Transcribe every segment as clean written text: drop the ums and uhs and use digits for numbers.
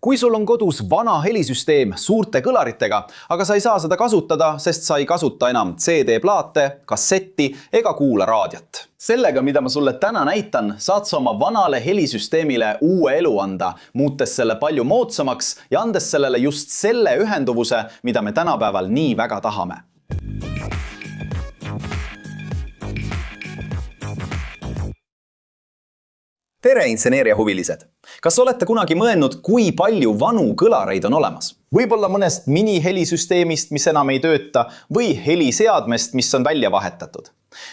Kui sul on kodus vana helisüsteem suurte kõlaritega, aga sa ei saa seda kasutada, sest sa ei kasuta enam CD-plaate, kassetti ega kuula raadiot. Sellega, mida ma sulle täna näitan, saad sa oma vanale helisüsteemile uue elu anda, muutes selle palju moodsamaks ja andes sellele just selle ühenduvuse, mida me tänapäeval nii väga tahame. Tere, inseneeriahuvilised! Kas olete kunagi mõelnud, kui palju vanu kõlareid on olemas? Võib-olla mõnest mini-helisüsteemist, mis enam ei tööta, või heliseadmest, mis on välja vahetatud.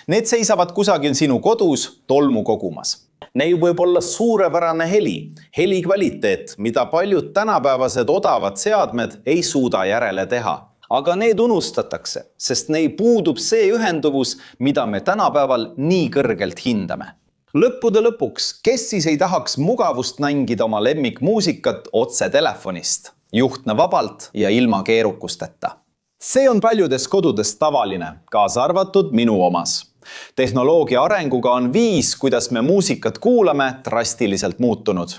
Need seisavad kusagil sinu kodus tolmu kogumas. Neil võib olla suurepärane heli kvaliteet, mida paljud tänapäevased odavad seadmed ei suuda järele teha. Aga need unustatakse, sest neil puudub see ühenduvus, mida me tänapäeval nii kõrgelt hindame. Lõppude lõpuks, kes siis ei tahaks mugavust mängida oma lemmikmuusikat otse telefonist, juhtne vabalt ja ilma keerukusteta. See on paljudes kodudes tavaline, kaasa arvatud minu omas. Tehnoloogia arenguga on viis, kuidas me muusikat kuulame, drastiliselt muutunud.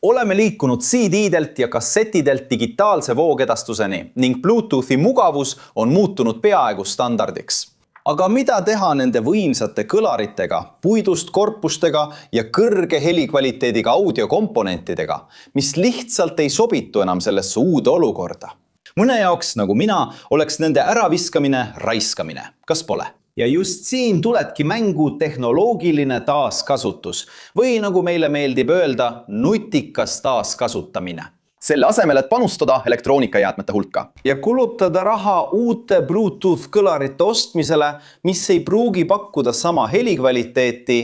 Oleme liikunud CD-delt ja kassetidelt digitaalse voogedastuseni ning Bluetoothi mugavus on muutunud peaaegu standardiks. Aga mida teha nende võimsate kõlaritega, puidust korpustega ja kõrge helikvaliteediga audiokomponentidega, mis lihtsalt ei sobitu enam sellesse uude olukorda? Mõne jaoks, nagu mina, oleks nende äraviskamine raiskamine. Kas pole? Ja just siin tuledki mängu tehnoloogiline taaskasutus või nagu meile meeldib öelda, nutikas taaskasutamine. Selle asemel, et panustada elektroonikajäätmete hulka ja kulutada raha uute Bluetooth kõlarite ostmisele, mis ei pruugi pakkuda sama helikvaliteeti,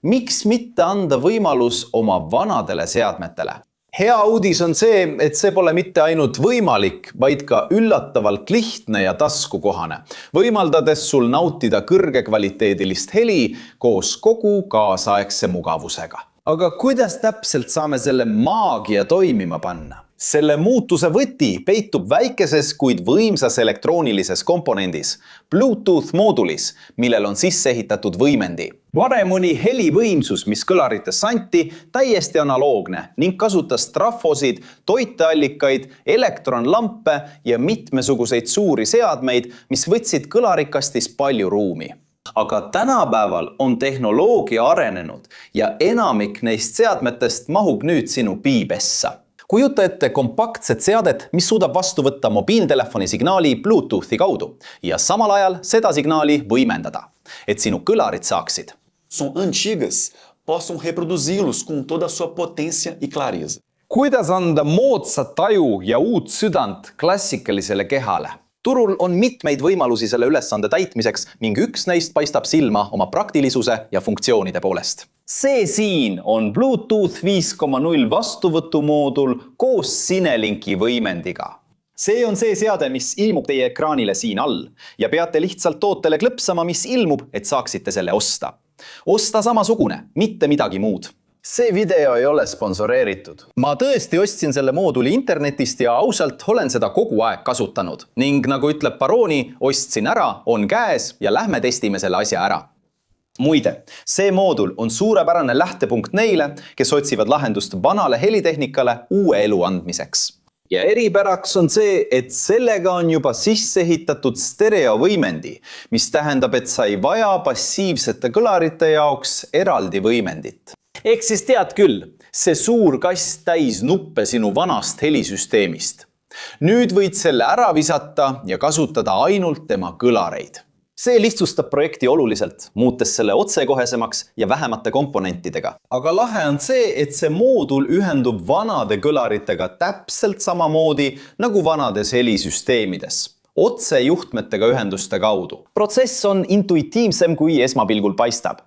miks mitte anda võimalus oma vanadele seadmetele? Hea uudis on see, et see pole mitte ainult võimalik, vaid ka üllatavalt lihtne ja taskukohane, võimaldades sul nautida kõrgekvaliteedilist heli koos kogu kaasaegse mugavusega. Aga kuidas täpselt saame selle maagia toimima panna? Selle muutuse võti peitub väikeses, kuid võimsas elektroonilises komponendis, Bluetooth moodulis, millel on sisse ehitatud võimendi. Varem oli helivõimsus, mis kõlarites anti, täiesti analoogne ning kasutas trafosid, toiteallikaid, elektronlampe ja mitmesuguseid suuri seadmeid, mis võtsid kõlarikastis palju ruumi. Aga tänapäeval on tehnoloogia arenenud ja enamik neist seadmetest mahub nüüd sinu piibessa. Kujuta ette kompaktset seadet, mis suudab vastu võtta mobiiltelefoni signaali Bluetoothi kaudu ja samal ajal seda signaali võimendada, et sinu kõlarid saaksid. São antigas, possam reproduzi-los com toda sua potência e clareza. Kuidas anda moodsat taju ja uut südant klassikalisele kehale? Turul on mitmeid võimalusi selle ülesande täitmiseks ning üks neist paistab silma oma praktilisuse ja funktsioonide poolest. See siin on Bluetooth 5.0 vastuvõtumoodul koos Sinelinki võimendiga. See on see seade, mis ilmub teie ekraanile siin all ja peate lihtsalt tootele klõpsama, mis ilmub, et saaksite selle osta. Osta samasugune, mitte midagi muud. See video ei ole sponsoreeritud. Ma tõesti ostsin selle mooduli internetist ja ausalt olen seda kogu aeg kasutanud. Ning nagu ütleb Paroni, ostsin ära, on käes ja lähme testime selle asja ära. Muide, see moodul on suurepärane lähtepunkt neile, kes otsivad lahendust vanale helitehnikale uue elu andmiseks. Ja eripäraks on see, et sellega on juba sisse ehitatud stereovõimendi, mis tähendab, et sa ei vaja passiivsete kõlarite jaoks eraldi võimendit. Ehk siis tead küll, see suur kast täis nuppe sinu vanast helisüsteemist. Nüüd võid selle ära visata ja kasutada ainult tema kõlareid. See lihtsustab projekti oluliselt, muutes selle otsekohesemaks ja vähemate komponentidega. Aga lahe on see, et see moodul ühendub vanade kõlaritega täpselt samamoodi nagu vanades helisüsteemides. Otse juhtmetega ühenduste kaudu. Protsess on intuitiivsem kui esmapilgul paistab.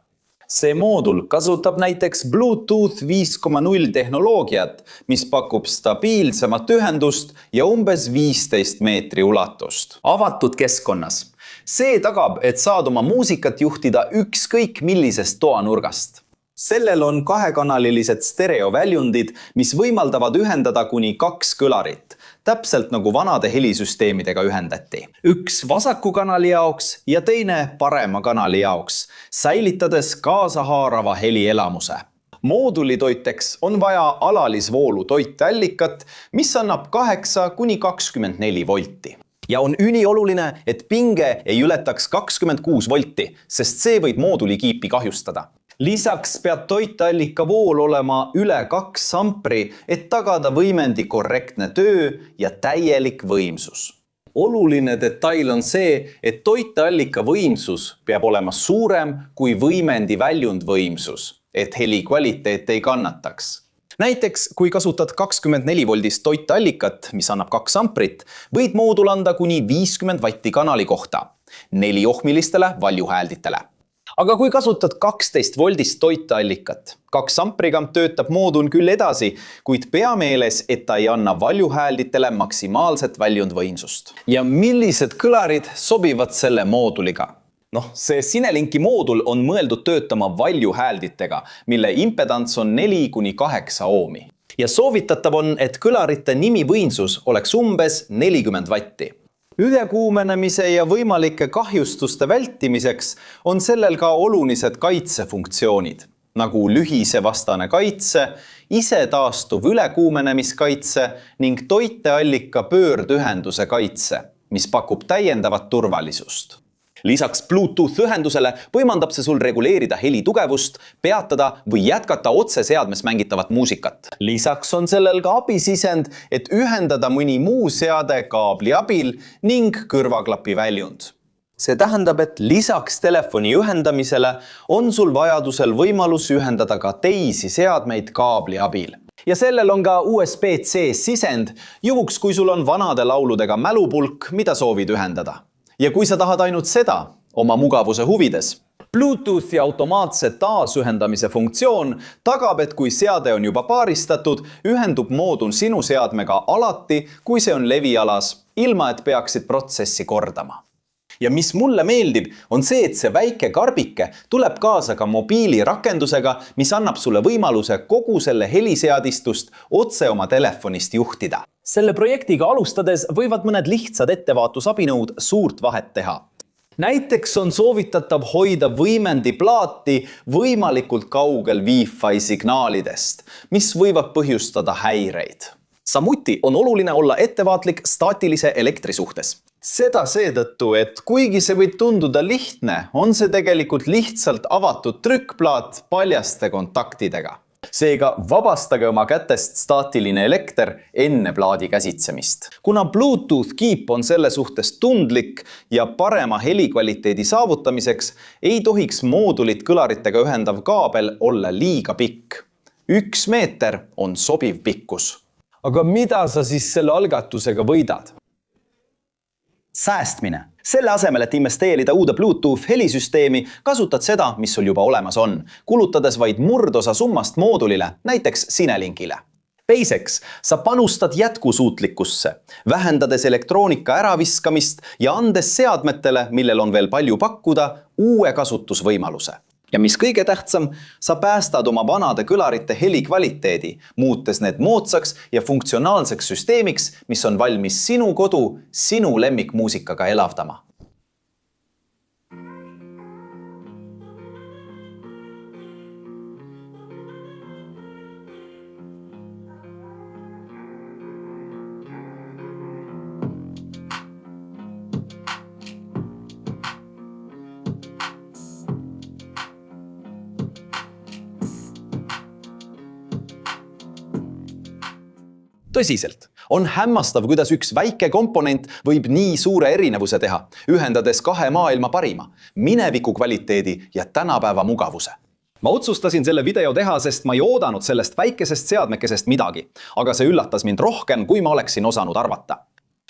See moodul kasutab näiteks Bluetooth 5.0 tehnoloogiat, mis pakub stabiilsemat ühendust ja umbes 15 meetri ulatust. Avatud keskkonnas. See tagab, et saad oma muusikat juhtida ükskõik millisest toanurgast. Sellel on kahekanalilised stereoväljundid, mis võimaldavad ühendada kuni 2 kõlarit, täpselt nagu vanade helisüsteemidega ühendati. Üks vasaku kanali jaoks ja teine parema kanali jaoks, säilitades kaasahaarava helielamuse. Moodulitoiteks on vaja alalisvoolu toiteallikat, mis annab 8–24 volti. Ja on ülioluline, et pinge ei ületaks 26 volti, sest see võib moodulikiipi kahjustada. Lisaks peab toiteallika vool olema üle 2 ampri, et tagada võimendi korrektne töö ja täielik võimsus. Oluline detail on see, et toiteallika võimsus peab olema suurem kui võimendi väljundvõimsus, et heli kvaliteet ei kannataks. Näiteks, kui kasutad 24 voldist toiteallikat, mis annab 2 amprit, võid moodul anda kuni 50 vatti kanali kohta, 4-ohmilistele valjuhäälditele. Aga kui kasutad 12 voldist toiteallikat, 2 ampriga töötab moodul küll edasi, kuid pea meeles, et ta ei anna valjuhäälditele maksimaalset väljundvõimsust. Ja millised kõlarid sobivad selle mooduliga? See Sinelinki moodul on mõeldud töötama valjuhäälditega, mille impedants on 4–8 ohmi. Ja soovitatav on, et kõlarite nimivõimsus oleks umbes 40 vatti. Ülekuumenemise ja võimalike kahjustuste vältimiseks on sellel ka olulised kaitsefunktsioonid, nagu lühisevastane kaitse, isetaastuv ülekuumenemiskaitse ning toiteallika pöördühenduse kaitse, mis pakub täiendavat turvalisust. Lisaks Bluetooth-ühendusele võimaldab see sul reguleerida heli tugevust, peatada või jätkata otseseadmes mängitavat muusikat. Lisaks on sellel ka abisisend, et ühendada mõni muu seade kaabli abil ning kõrvaklapi väljund. See tähendab, et lisaks telefoni ühendamisele on sul vajadusel võimalus ühendada ka teisi seadmeid kaabli abil. Ja sellel on ka USB-C sisend, juhuks kui sul on vanade lauludega mälupulk, mida soovid ühendada. Ja kui sa tahad ainult seda, oma mugavuse huvides, Bluetoothi automaatse taasühendamise funktsioon tagab, et kui seade on juba paaristatud, ühendub moodul sinu seadmega alati, kui see on levialas, ilma et peaksid protsessi kordama. Ja mis mulle meeldib, on see, et see väike karbike tuleb kaasa ka mobiilirakendusega, mis annab sulle võimaluse kogu selle heliseadistust otse oma telefonist juhtida. Selle projektiga alustades võivad mõned lihtsad ettevaatusabinõud suurt vahet teha. Näiteks on soovitatav hoida võimendi plaati võimalikult kaugel Wi-Fi signaalidest, mis võivad põhjustada häireid. Samuti on oluline olla ettevaatlik staatilise elektri suhtes. Seda seetõttu, et kuigi see võib tunduda lihtne, on see tegelikult lihtsalt avatud trükkplaat paljaste kontaktidega. Seega vabastage oma kätest staatiline elekter enne plaadi käsitsemist. Kuna Bluetooth kiip on selle suhtes tundlik ja parema helikvaliteedi saavutamiseks, ei tohiks moodulit kõlaritega ühendav kaabel olla liiga pikk. 1 meeter on sobiv pikkus. Aga mida sa siis selle algatusega võidad? Säästmine. Selle asemel, et investeerida uude Bluetooth helisüsteemi, kasutad seda, mis sul juba olemas on, kulutades vaid murdosa summast moodulile, näiteks Sinelinkile. Teiseks, sa panustad jätkusuutlikkusse, vähendades elektroonika äraviskamist ja andes seadmetele, millel on veel palju pakkuda, uue kasutusvõimaluse. Ja mis kõige tähtsam, sa päästad oma vanade kõlarite helikvaliteedi, muutes need moodsaks ja funktsionaalseks süsteemiks, mis on valmis sinu kodu, sinu lemmikmuusikaga elavdama. Tõsiselt, on hämmastav, kuidas üks väike komponent võib nii suure erinevuse teha, ühendades 2 maailma parima, mineviku kvaliteedi ja tänapäeva mugavuse. Ma otsustasin selle video teha, sest ma ei oodanud sellest väikesest seadmekesest midagi, aga see üllatas mind rohkem, kui ma oleksin osanud arvata.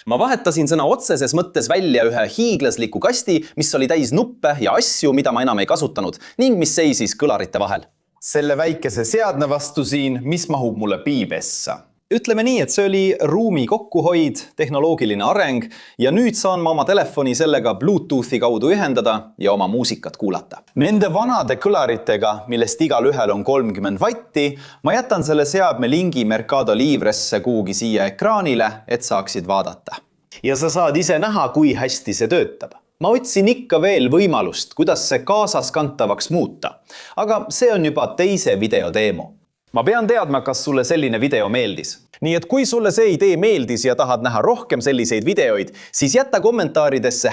Ma vahetasin sõna otseses mõttes välja ühe hiiglasliku kasti, mis oli täis nuppe ja asju, mida ma enam ei kasutanud ning mis seisis kõlarite vahel. Selle väikese seadme vastu siin, mis mahub mulle piibessa. Ütleme nii, et see oli ruumi kokkuhoid, tehnoloogiline areng ja nüüd saan ma oma telefoni sellega Bluetoothi kaudu ühendada ja oma muusikat kuulata. Nende vanade kõlaritega, millest igal ühel on 30 vatti, ma jätan selle seadme lingi Mercado Libresse kuhugi siia ekraanile, et saaksid vaadata. Ja sa saad ise näha, kui hästi see töötab. Ma otsin ikka veel võimalust, kuidas see kaasaskantavaks muuta. Aga see on juba teise video teemo. Ma pean teadma, kas sulle selline video meeldis. Nii et kui sulle see idee meeldis ja tahad näha rohkem selliseid videoid, siis jätta kommentaaridesse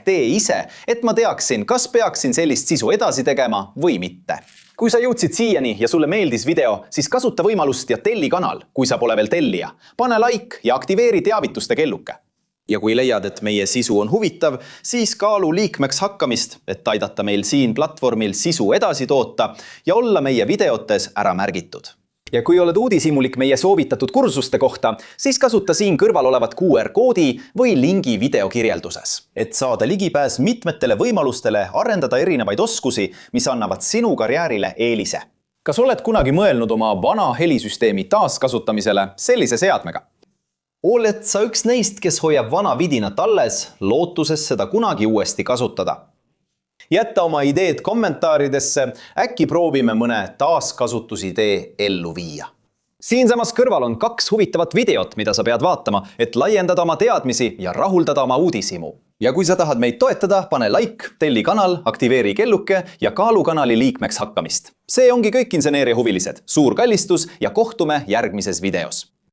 #tee ise, et ma teaksin, kas peaksin sellist sisu edasi tegema või mitte. Kui sa jõudsid siiani ja sulle meeldis video, siis kasuta võimalust ja telli kanal, kui sa pole veel tellija. Pane like ja aktiveeri teavituste kelluke. Ja kui leiad, et meie sisu on huvitav, siis kaalu liikmeks hakkamist, et aidata meil siin platvormil sisu edasi toota ja olla meie videotes ära märgitud. Ja kui oled uudishimulik meie soovitatud kursuste kohta, siis kasuta siin kõrval olevat QR-koodi või lingi videokirjelduses, et saada ligipääs mitmetele võimalustele arendada erinevaid oskusi, mis annavad sinu karjäärile eelise. Kas oled kunagi mõelnud oma vana helisüsteemi taaskasutamisele sellise seadmega? Oled sa üks neist, kes hoiab vana vidinat alles, lootuses seda kunagi uuesti kasutada? Jätta oma ideed kommentaaridesse, äkki proovime mõne taaskasutusidee ellu viia. Siinsamas kõrval on 2 huvitavat videot, mida sa pead vaatama, et laiendada oma teadmisi ja rahuldada oma uudishimu. Ja kui sa tahad meid toetada, pane like, telli kanal, aktiveeri kelluke ja kaalu kanali liikmeks hakkamist. See ongi kõik inseneeria huvilised. Suur kallistus ja kohtume järgmises videos.